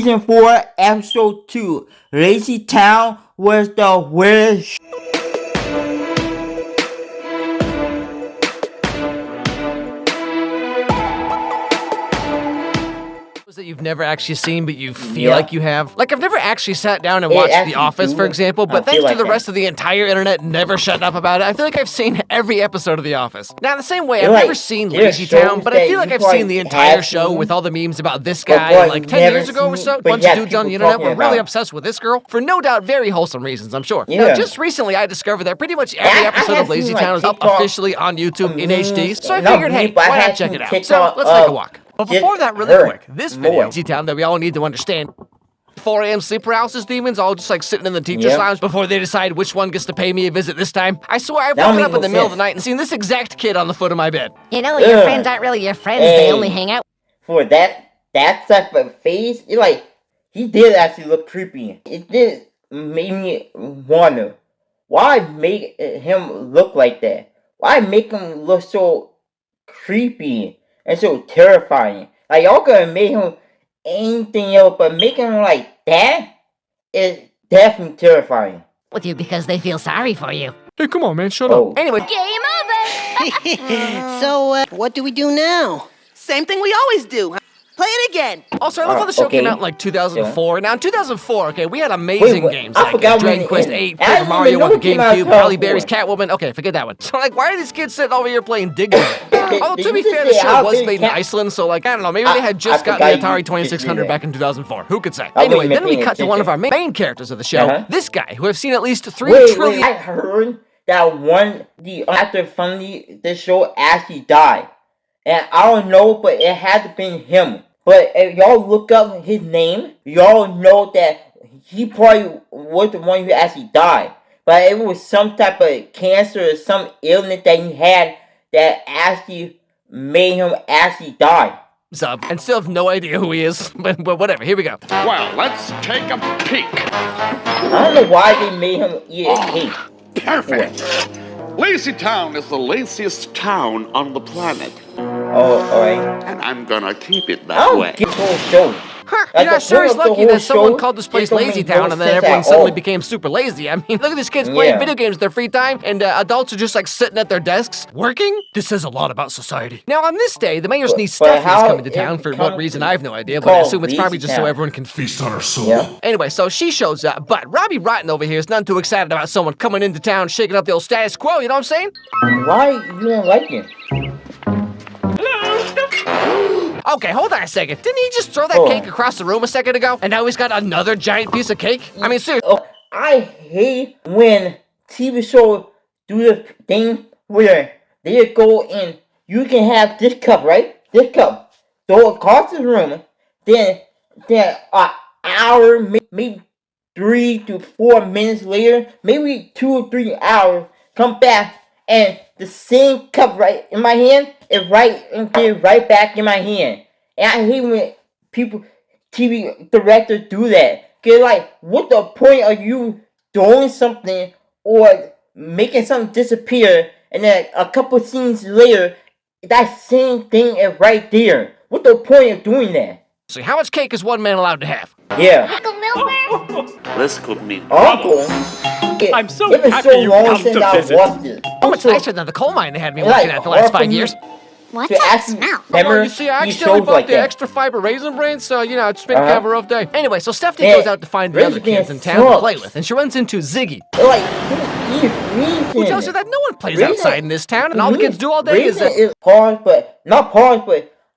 Season 4, Episode 2. LazyTown was the weirdest. That you've never actually seen, but you feel like you have. Like, I've never actually sat down and watched The Office, for example, but thanks to the rest of the entire internet never shutting up about it, I feel like I've seen every episode of The Office. Now, the same way, I've never seen LazyTown, but I feel like I've seen the entire show with all the memes about this guy, and like 10 years ago or so, a bunch of dudes on the internet were really obsessed with this girl, for no doubt very wholesome reasons, I'm sure. Now, just recently, I discovered that pretty much every episode of LazyTown is up officially on YouTube in HD, so I figured, hey, why not check it out? So, let's take a walk. But before that, really quick, this video, LazyTown, that we all need to understand. 4 a.m. sleep paralysis demons, all just like sitting in the teacher's lounge before they decide which one gets to pay me a visit this time. I swear I've woken up in the middle of the night and seen this exact kid on the foot of my bed. You know, your friends aren't really your friends, they only hang out. For that type of face, it's like, he did actually look creepy. It did make me wonder, why make him look like that? Why make him look so creepy and so terrifying? Like, y'all could have made him anything else, but making him like that is definitely terrifying. With you because they feel sorry for you. Hey, come on, man, shut up. Anyway, game over! So, what do we do now? Same thing we always do. Play it again. Also, I love how the show came out in like 2004. Now, in 2004, okay, we had amazing games like Dragon Quest 8, Super Mario on the GameCube, Halle Berry's Catwoman. Okay, forget that one. So, like, why are these kids sitting over here playing Dig Dug? Although, to be fair, the show was made in Iceland, so, like, I don't know, maybe they had just gotten the Atari 2600 back in 2004. Who could say? Anyway, then we cut to one of our main characters of the show, this guy, who I've seen at least 3 trillion... I heard that the actor from this show actually died. And I don't know, but it had to be him. But if y'all look up his name, y'all know that he probably was the one who actually died. But it was some type of cancer or some illness that he had that actually made him actually die. And still have no idea who he is, but whatever, here we go. Well, let's take a peek. I don't know why they made him eat a cake. Perfect. LazyTown is the laziest town on the planet. Oh, alright. And I'm gonna keep it that way. Get the whole show. Huh, you know, sure is lucky that someone called this place LazyTown and then everyone suddenly became super lazy. I mean, look at these kids playing video games in their free time, and adults are just like sitting at their desks, working? This says a lot about society. Now, on this day, the mayor's niece Stephanie's coming to town for what reason, I have no idea, but I assume it's probably just so everyone can feast on her soul. Yeah. Anyway, so she shows up, but Robbie Rotten over here is none too excited about someone coming into town, shaking up the old status quo, you know what I'm saying? Why you don't like it? Okay, hold on a second. Didn't he just throw that cake across the room a second ago? And now he's got another giant piece of cake? I mean, seriously. Oh, I hate when TV shows do the thing where they go and you can have this cup, right? This cup. Go across the room. Then an hour, maybe 3 to 4 minutes later, maybe 2 or 3 hours, come back and the same cup right in my hand is right back in my hand. And I hate when TV directors do that. Cause like, what the point of you doing something or making something disappear, and then a couple scenes later, that same thing is right there? What the point of doing that? So how much cake is one man allowed to have? Yeah. Uncle Milner? This could mean Uncle? I'm so happy you come to visit. Oh, it's nicer than the coal mine they had me working at the last 5 years. What's that smell? Well, you see, I accidentally bought the extra fiber raisin bran, so, you know, it's been kind of a rough day. Anyway, so Stephanie goes out to find the other kids in town to play with, and she runs into Ziggy. Who tells her that no one plays outside in this town, and all the kids do all day is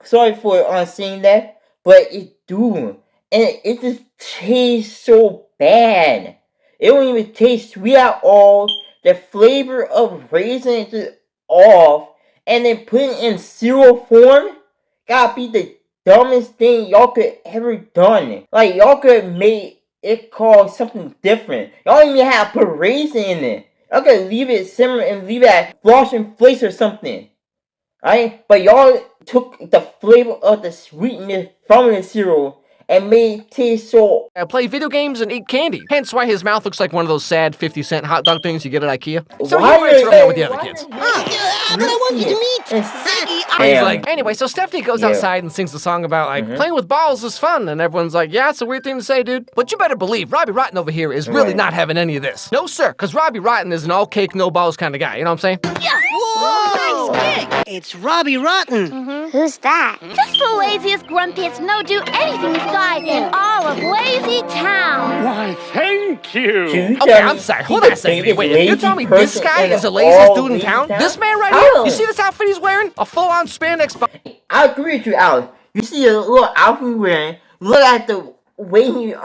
sorry for saying that, but it do. And it just tastes so bad. It don't even taste sweet at all. The flavor of raisin is just off. And then put it in cereal form, gotta be the dumbest thing y'all could ever done. Like, y'all could have made it called something different. Y'all don't even have to put raisin in it. Y'all could leave it simmer and leave it at Frosted Flakes or something. Alright? But y'all took the flavor of the sweetness from the cereal and made it taste so... I play video games and eat candy. Hence why his mouth looks like one of those sad 50-cent hot dog things you get at IKEA. So he writes around with the other kids. want you to meet. He's like, anyway, so Stephanie goes outside and sings a song about, like, playing with balls is fun. And everyone's like, yeah, it's a weird thing to say, dude. But you better believe Robbie Rotten over here is really not having any of this. No, sir, because Robbie Rotten is an all cake, no balls kind of guy. You know what I'm saying? Yeah. Whoa! Nice. It's Robbie Rotten. Who's that? Just the laziest, grumpiest, no-do-anythingest guy in all of LazyTown. Why, thank you. Okay, I'm sorry. Hold on a second. Wait, you tell me this guy is the laziest dude in town? This man right here? You see this outfit he's wearing? A full-on spandex body. I agree with you, Alex. You see a little outfit he's wearing. Look at the way he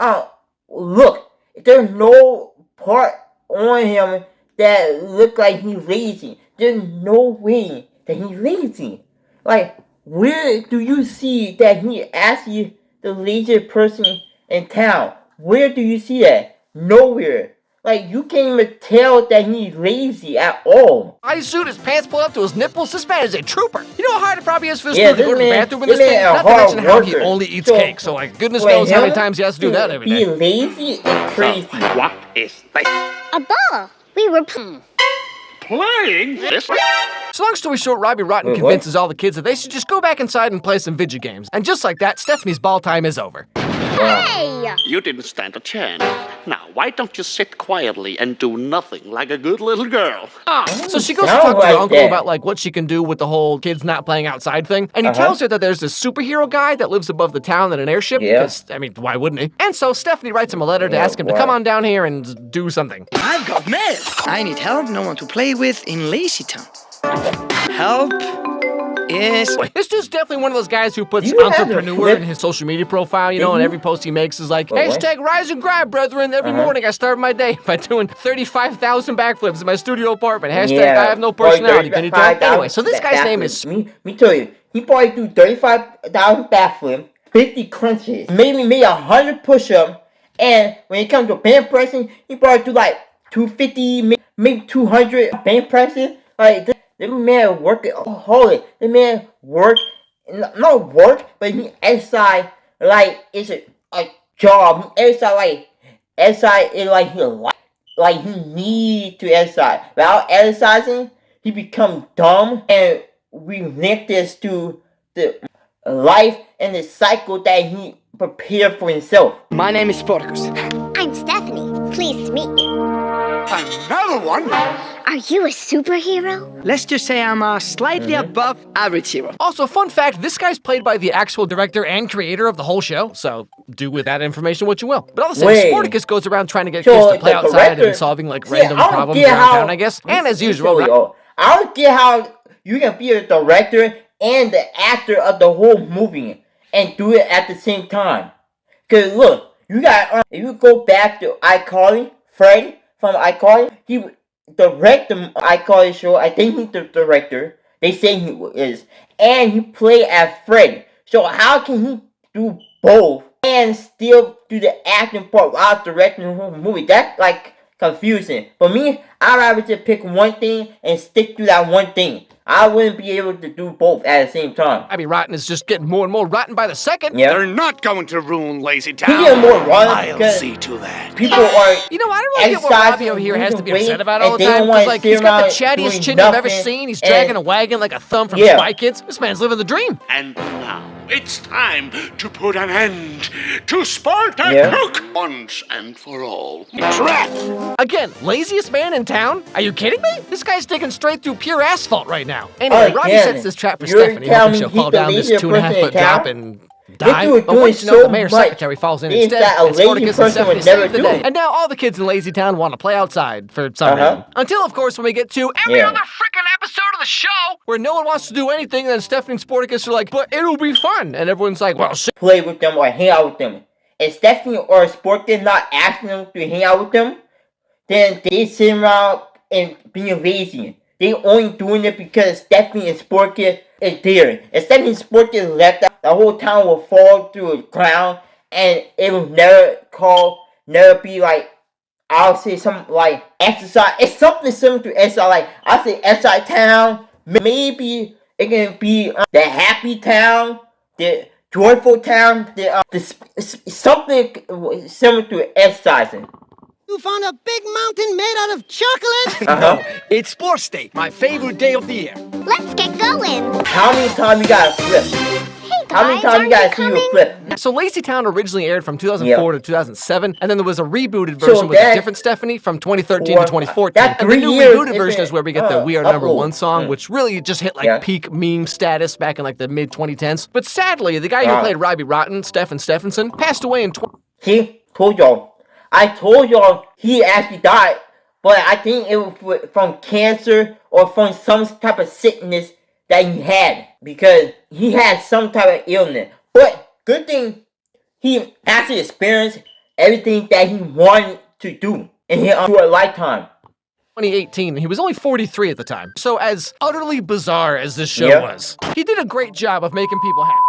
look. There's no part on him that look like he's lazy. There's no way that he's lazy. Like, where do you see that he actually the laziest person in town? Where do you see that? Nowhere. Like, you can't even tell that he's lazy at all. Bodysuit, his pants pulled up to his nipples. This man is a trooper. You know how hard it probably is for this dude to go to the bathroom in this thing? Not to mention how he only eats cake. So, like, goodness knows how many times he has to do that every day. He's lazy and crazy. What is this? A ball. We were Playing this? So long story short, Robbie Rotten convinces all the kids that they should just go back inside and play some video games. And just like that, Stephanie's ball time is over. Hey! You didn't stand a chance. Now, why don't you sit quietly and do nothing like a good little girl? So she goes to talk to her uncle about like what she can do with the whole kids not playing outside thing. And he tells her that there's this superhero guy that lives above the town in an airship. Because, I mean, why wouldn't he? And so Stephanie writes him a letter to ask him to come on down here and do something. I've got mail. I need help, no one to play with in LazyTown. Help is... This dude's definitely one of those guys who puts entrepreneur in his social media profile, you know, and every post he makes is like, hashtag rise and grind, brethren. Every morning I start my day by doing 35,000 backflips in my studio apartment. Hashtag I have no personality. Can you tell? Anyway, so this guy's name is... Me tell you, he probably do 35,000 backflips, 50 crunches, maybe 100 push-ups, and when it comes to bench pressing, he probably do like 250, maybe 200 bench pressing. Like, this man working hard. This man not work, but he exercise like it's a job. He exercise is like his life. Like, he need to exercise. Without exercising, he become dumb. And we link this to the life and the cycle that he prepared for himself. My name is Sporkus. I'm Stephanie. Pleased to meet you. Another one? Are you a superhero? Let's just say I'm a slightly above average hero. Also, fun fact, this guy's played by the actual director and creator of the whole show, so do with that information what you will. But all the same, Sporticus goes around trying to get kids to play outside and solving like random problems around town, I guess. And as usual, I don't get how you can be a director and the actor of the whole movie and do it at the same time. Cause look, you got if you go back to iCarly, Fred from iCarly, he directed the iCarly show. I think he's the director. They say he is, and he played as Fred. So how can he do both and still do the acting part while directing the whole movie? That's like confusing. For me, I'd rather just pick one thing and stick to that one thing. I wouldn't be able to do both at the same time. I mean, Rotten is just getting more and more rotten by the second. Yeah. They're not going to ruin LazyTown. He's getting more rotten. I'll see to that. People are. You know, I don't really get what Robbie over here has to be upset about all the time. Because, like, he's got the chattiest chin you've ever seen. He's dragging a wagon like a thumb from Spy Kids. This man's living the dream. And now, it's time to put an end to Spartak once and for all. Trap! Again, laziest man in town? Are you kidding me? This guy's digging straight through pure asphalt right now. Anyway, Robbie sets this trap for Stephanie, hoping she'll fall down this 2.5-foot drop and die. But once you know, the mayor's secretary falls in instead, and Sporticus and Stephanie save the day. And now all the kids in LazyTown want to play outside for some reason. Until, of course, when we get to every other freaking episode of the show, where no one wants to do anything, and then Stephanie and Sporticus are like, but it'll be fun. And everyone's like, well, shit. Play with them or hang out with them. If Stephanie or Sporticus not asking them to hang out with them, then they sit around and being lazy. They only doing it because Stephanie and Sporticus is there. If Stephanie and Sporticus left, the whole town will fall through the ground, and it will never be like, I'll say something like exercise. It's something similar to exercise. Like, I'll say exercise town. Maybe it can be the happy town, the joyful town, something similar to exercising. You found a big mountain made out of chocolate? Uh-huh. It's sports day, my favorite day of the year. Let's get going. How many times you gotta flip? Hey How many guys, times you aren't gotta you see you coming? flip? So LazyTown originally aired from 2004 to 2007, and then there was a rebooted So version with a that- different Stephanie from 2013 to 2014. That And the 3 new years rebooted version is where we get the We Are Number One song, which really just hit like peak meme status back in like the mid-2010s. But sadly, the guy who played Robbie Rotten, Stephen Stephenson, passed away in See? Told y'all. I told y'all he actually died, but I think it was from cancer or from some type of sickness that he had, because he had some type of illness. But good thing he actually experienced everything that he wanted to do in his short lifetime. 2018, and he was only 43 at the time. So as utterly bizarre as this show was, he did a great job of making people happy.